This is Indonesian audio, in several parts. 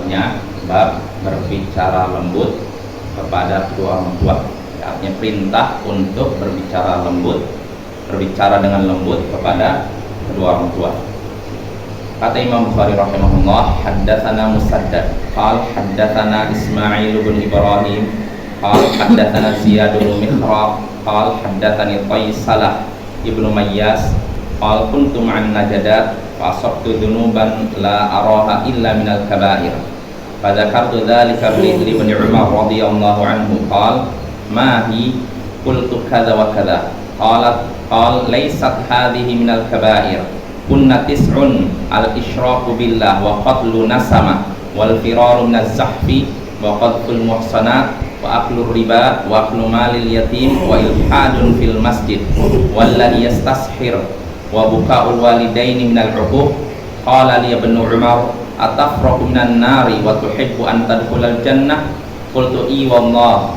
babnya bab berbicara lembut kepada kedua orang tua. Artinya perintah untuk berbicara lembut, berbicara dengan lembut kepada kedua orang tua. Kata Imam Bukhari rahimahullah, haddatsana Musaddad qal haddatsana Ismail bin Ibrahim qal haddatsana Ziyad bin Mikhraq qal haddatsani Qaisalah ibnu Mayyas qal kuntu ma'an najadat fa asabtu dhunuban la araha illa minal kaba'ir. Fadzakartu dzalika li Ibnu Umar radhiyallahu anhu qal ma hi qultu kadza wa kadza qal laysat hadhihi minal kaba'ir kunna tis'un al-isyraqu billah wa qatlu nasama wal firaru minaz zahfi wa qadful muhsanat wa aklur riba wa aklu malil yatim wa ilhadun fil masjid walladhi yastashhir wa buka'ul walidaini minal 'uquq. Qala li Ibnu Umar atafraqu minan nari wa tuhibbu an tadkhulal jannah qultu i wallah.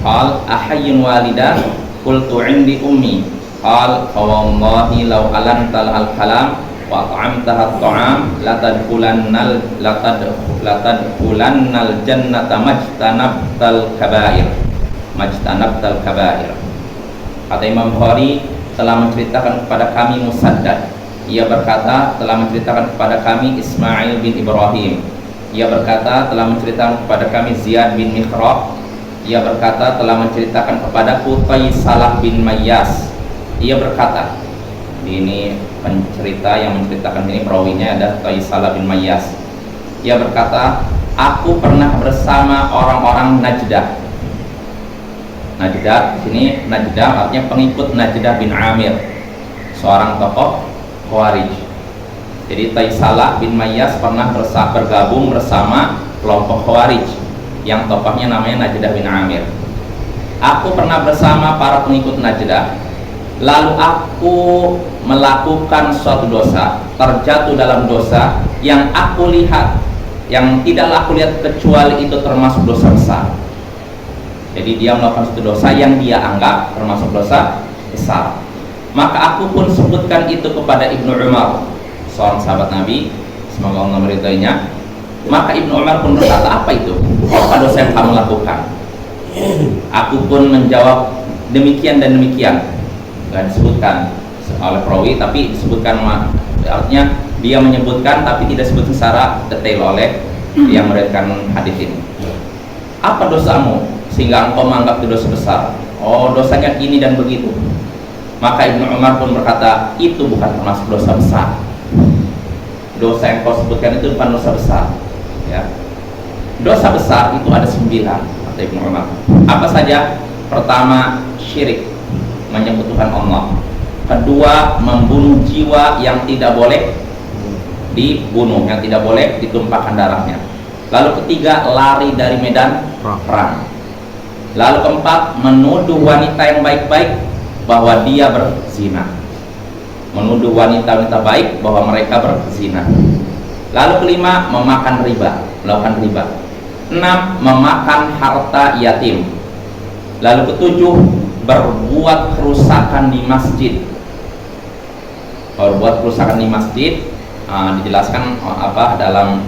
Qal ahayyun walidah qultu indi ummi. Qal fa wallahi law alantal al-kalam wa at'amtaha at-ta'am latadkhulannal jannata majtanabtal kaba'ir. Kata Imam Bukhari telah menceritakan kepada kami Musaddad, ia berkata telah menceritakan kepada kami Ismail bin Ibrahim, ia berkata telah menceritakan kepada kami Ziyad bin Mikhraq, ia berkata telah menceritakan kepadaku Qaisalah bin Mayyas, ia berkata, ini pencerita yang menceritakan ini perawinya ada Qaisalah bin Mayyas, ia berkata aku pernah bersama orang-orang Najdah. Najdah sini Najdah artinya pengikut Najdah bin Amir, seorang tokoh Khawarij. Jadi Qaisalah bin Mayyas pernah bergabung bersama kelompok Khawarij yang tokohnya namanya Najdah bin Amir. Aku pernah bersama para pengikut Najdah, lalu aku melakukan suatu dosa, terjatuh dalam dosa yang aku lihat, yang tidak aku lihat kecuali itu termasuk dosa besar. Jadi dia melakukan suatu dosa yang dia anggap termasuk dosa besar. Maka aku pun sebutkan itu kepada Ibnu Umar, seorang sahabat Nabi, semoga Allah meridainya. Maka Ibnu Umar pun berkata, apa itu? Apa dosa yang kamu lakukan? Aku pun menjawab demikian dan demikian. Gak disebutkan oleh perawi, tapi disebutkan, artinya dia menyebutkan tapi tidak disebut secara detail oleh yang meriwayatkan hadis ini. Apa dosamu sehingga engkau menganggap itu dosa besar? Oh, dosanya ini dan begitu. Maka Ibnu Umar pun berkata, itu bukan termasuk dosa besar. Dosa yang kau sebutkan itu bukan dosa besar, ya. Dosa besar itu ada 9, kata Ibnu Umar. Apa saja? Pertama, syirik, menyekutukan Allah. Kedua, membunuh jiwa yang tidak boleh dibunuh, yang tidak boleh ditumpahkan darahnya. Lalu ketiga, lari dari medan perang. Lalu keempat, menuduh wanita yang baik-baik bahwa dia berzina, menuduh wanita-wanita baik bahwa mereka berzina. Lalu kelima, memakan riba, melakukan riba. 6, memakan harta yatim. Lalu ketujuh, berbuat kerusakan di masjid. Berbuat kerusakan di masjid dijelaskan apa dalam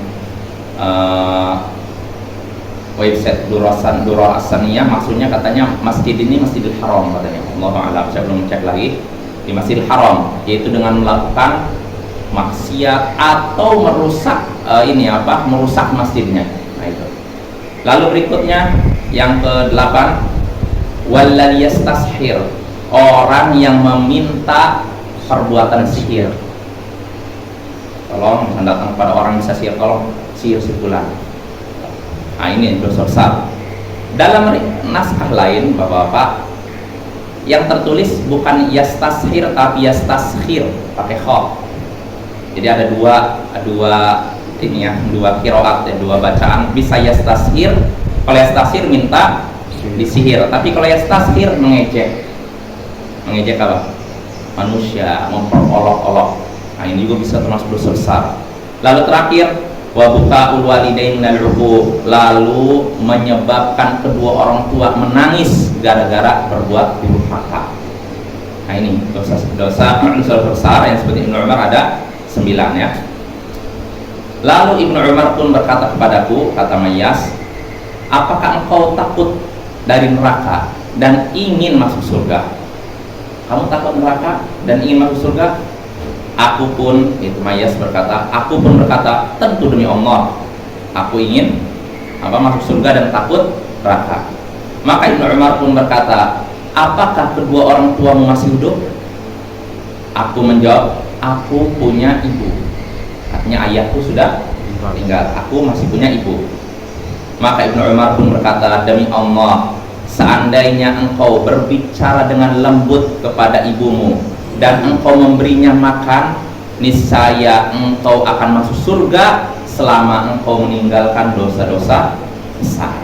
website Durrah As-Saniyah, maksudnya katanya masjid ini Masjidil Haram katanya. Allahu a'lam, saya belum cek lagi. Di Masjidil Haram, yaitu dengan melakukan maksiat atau merusak merusak masjidnya. Nah itu. Lalu berikutnya yang ke-8, walladhi yastashhir, orang yang meminta perbuatan sihir. Tolong datang kepada orang bisa sihir, tolong sihir fulan. Nah ini dosa besar. Dalam naskah lain Bapak-bapak, yang tertulis bukan yastashir tapi yastashir pakai kha. Jadi ada dua qiraat, dua bacaan. Bisa yastashir, kalau yastashir minta disihir, tapi kalau yastashir mengejek apa? Manusia, memperolok-olok. Nah ini juga bisa termasuk dosa besar. Lalu terakhir, wa buka'ul walidain minal 'uquq, lalu menyebabkan kedua orang tua menangis gara-gara berbuat durhaka. Nah ini dosa besar yang seperti Ibnu Umar ada 9 ya. Lalu Ibnu Umar pun berkata kepadaku, kata Mayyas, apakah engkau takut dari neraka dan ingin masuk surga? Kamu takut neraka dan ingin masuk surga? Aku pun, itu Mayyas berkata, aku pun berkata, tentu demi Allah, aku ingin masuk surga dan takut neraka. Maka Ibnu Umar pun berkata, apakah kedua orang tuamu masih hidup? Aku menjawab, aku punya ibu. Artinya ayahku sudah tinggal, aku masih punya ibu. Maka Ibnu Umar pun berkata, demi Allah, seandainya engkau berbicara dengan lembut kepada ibumu dan engkau memberinya makan, niscaya engkau akan masuk surga selama engkau meninggalkan dosa-dosa besar.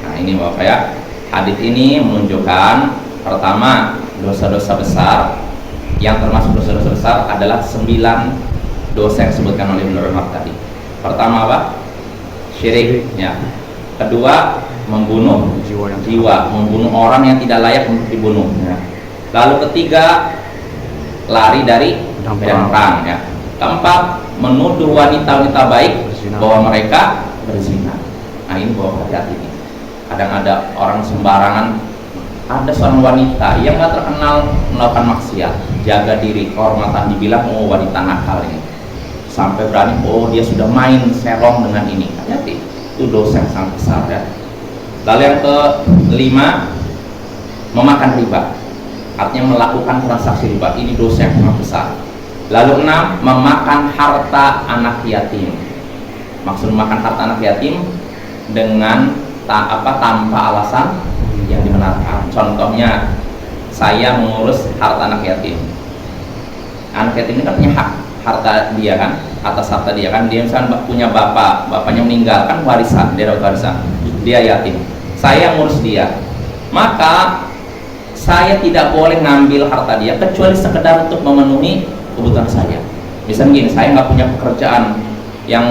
Nah ini Bapak ya, hadis ini menunjukkan pertama, dosa-dosa besar. Yang termasuk dosa-dosa besar adalah 9 dosa yang disebutkan oleh Ibnu Umar tadi. Pertama apa? Syirik ya. Kedua, membunuh jiwa, membunuh orang yang tidak layak untuk dibunuh ya. Lalu ketiga, lari dari medan perang ya. Keempat, menuduh wanita-wanita baik bahwa mereka berzina. Nah ini bawa hati-hati ini. Kadang ada orang sembarangan, ada seorang wanita yang gak terkenal melakukan maksiat, jaga diri, kehormatan, dibilang oh wanita nakal ini, sampai berani oh dia sudah main serong dengan ini. Hati-hati, itu dosa yang sangat besar ya. Lalu yang kelima, memakan riba, artinya melakukan transaksi riba, ini dosa yang sangat besar. Lalu 6, memakan harta anak yatim. Maksud memakan harta anak yatim dengan tanpa alasan yang dibenarkan. Contohnya, saya mengurus harta anak yatim. Anak yatim ini kan punya hak harta dia kan, atas harta dia kan. Dia misalnya punya bapak, bapaknya meninggal kan warisan, dia dapat warisan, dia yatim. Saya ngurus dia, maka saya tidak boleh ngambil harta dia kecuali sekedar untuk memenuhi kebutuhan saya. Misalnya gini, saya nggak punya pekerjaan yang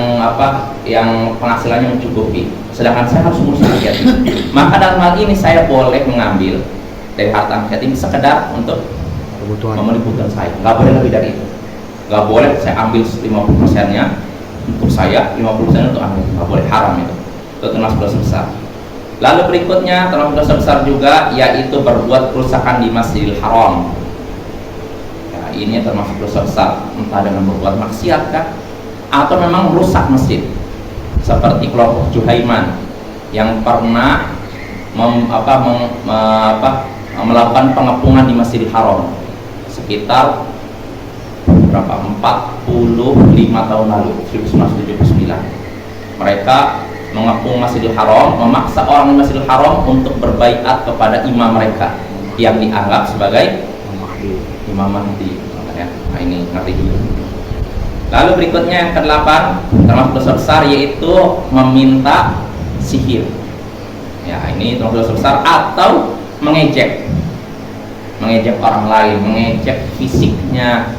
yang penghasilannya mencukupi, sedangkan saya harus ngurus anak yatim, maka dalam hal ini saya boleh mengambil dari harta anak yatim sekedar untuk memenuhi kebutuhan saya, nggak boleh lebih dari itu. Nggak boleh saya ambil 50%-nya untuk saya, 50% untuk anak, nggak boleh, haram itu termasuk dosa besar. Lalu berikutnya termasuk dosa besar juga, yaitu berbuat kerusakan di Masjidil Haram. Ya, ini termasuk dosa besar, entah dengan berbuat maksiat kan, atau memang merusak masjid, seperti kelompok Juhaiman yang pernah melakukan pengepungan di Masjidil Haram sekitar 45 tahun lalu, 1979. Mereka mengepung Masjidil Haram, memaksa orang di Masjidil Haram untuk berbaiat kepada imam mereka yang dianggap sebagai Imam Mahdi. Nah ini ngerti juga. Lalu berikutnya yang ke-8 termasuk dosa besar, yaitu meminta sihir. Ya ini termasuk dosa besar, atau mengejek orang lain, mengejek fisiknya,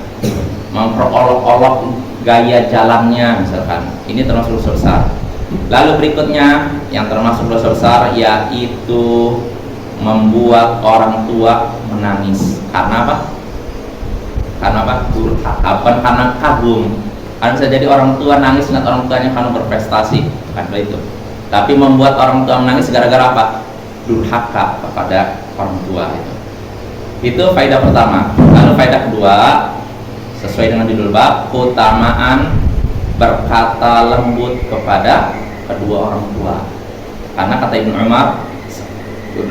memperolok-olok gaya jalannya misalkan. Ini termasuk dosa besar. Lalu berikutnya yang termasuk dosa besar, yaitu membuat orang tua menangis. Karena apa? Karena kagum. Kan bisa jadi orang tua nangis lihat orang tuanya karena berprestasi, kan itu. Tapi membuat orang tua menangis gara-gara apa? Durhaka kepada orang tua itu. Itu faedah pertama. Lalu faedah kedua, sesuai dengan judul bab, keutamaan berkata lembut kepada kedua orang tua. Karena kata Ibnu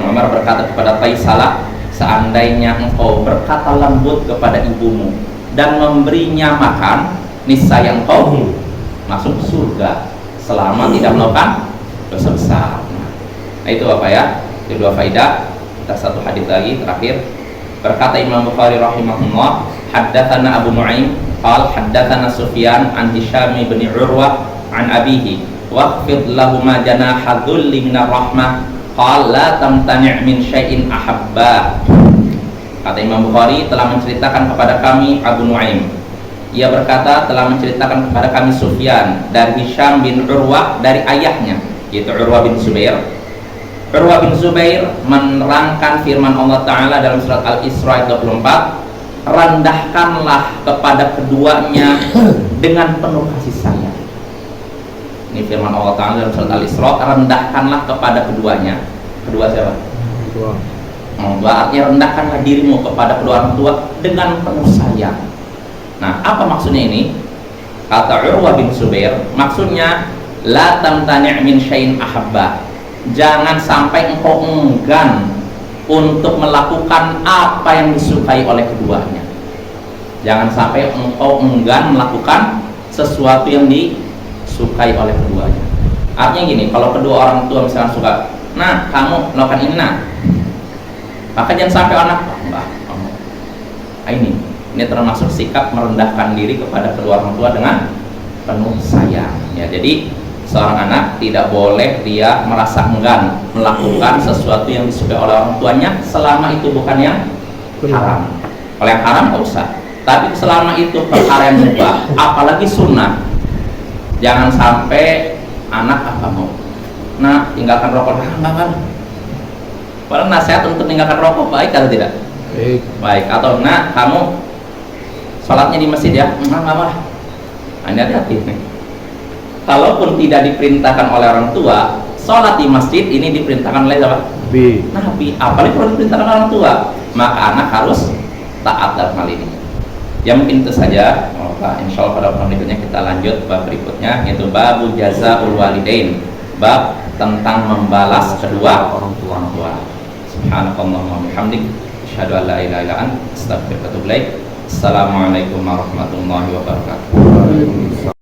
Umar berkata kepada Faisalah, seandainya engkau berkata lembut kepada ibumu dan memberinya makan, niscaya engkau masuk surga selama tidak melakukan dosa besar. Nah itu Bapak ya, itu dua faedah. Kita satu hadis lagi terakhir. Berkata Imam Bukhari rahimahullah, haddatsana Abu Nu'aim qala haddatsana Sufyan an Hisham bin Urwah an abihi waqfid lahumma janaha dhulli minar rahmah qala la tamtani' min syai'in ahabba. Kata Imam Bukhari telah menceritakan kepada kami Abu Nu'aim, ia berkata telah menceritakan kepada kami Sufyan dari Hisham bin Urwah dari ayahnya, yaitu Urwah bin Zubair. Urwah bin Zubair menerangkan firman Allah Ta'ala dalam surat Al-Isra 24, rendahkanlah kepada keduanya dengan penuh kasih sayang. Ini firman Allah Ta'ala dalam surat Al-Isra, rendahkanlah kepada keduanya. Kedua siapa? Orang tua. Artinya rendahkanlah dirimu kepada kedua orang tua dengan penuh sayang. Nah, apa maksudnya ini? Kata Urwah bin Zubair, maksudnya la tamtani' min syai'in ahabba. Jangan sampai engkau enggan untuk melakukan apa yang disukai oleh keduanya. Jangan sampai engkau enggan melakukan sesuatu yang disukai oleh keduanya. Artinya gini, kalau kedua orang tua misalnya suka, nah kamu melakukan ini, nah maka jangan sampai anak, mbak kamu, ini termasuk sikap merendahkan diri kepada kedua orang tua dengan penuh sayang. Ya, jadi seorang anak tidak boleh dia merasa enggan melakukan sesuatu yang disukai oleh orang tuanya selama itu bukan yang haram. Kalau yang haram nggak usah. Tapi selama itu perkara yang mubah, apalagi sunnah, jangan sampai anak apa mau, nah tinggalkan rokok, enggak. Padahal nasihat untuk tinggalkan rokok baik atau tidak? Baik. Atau nah kamu sholatnya di masjid ya, enggak. Nah, hati-hati nih. Kalaupun tidak diperintahkan oleh orang tua, sholat di masjid ini diperintahkan oleh siapa? Nabi. Apalagi kalau diperintahkan orang tua, maka anak harus taat dalam hal ini. Ya mungkin itu saja. Insya Allah pada pertemuan berikutnya kita lanjut bab berikutnya, yaitu babu jazaul walidain, bab tentang membalas kedua orang tua. Subhanakallahumma wa bihamdik, asyhadu an la ilaha illa anta, astaghfiruka wa atubu ilaik. Assalamualaikum warahmatullahi wabarakatuh.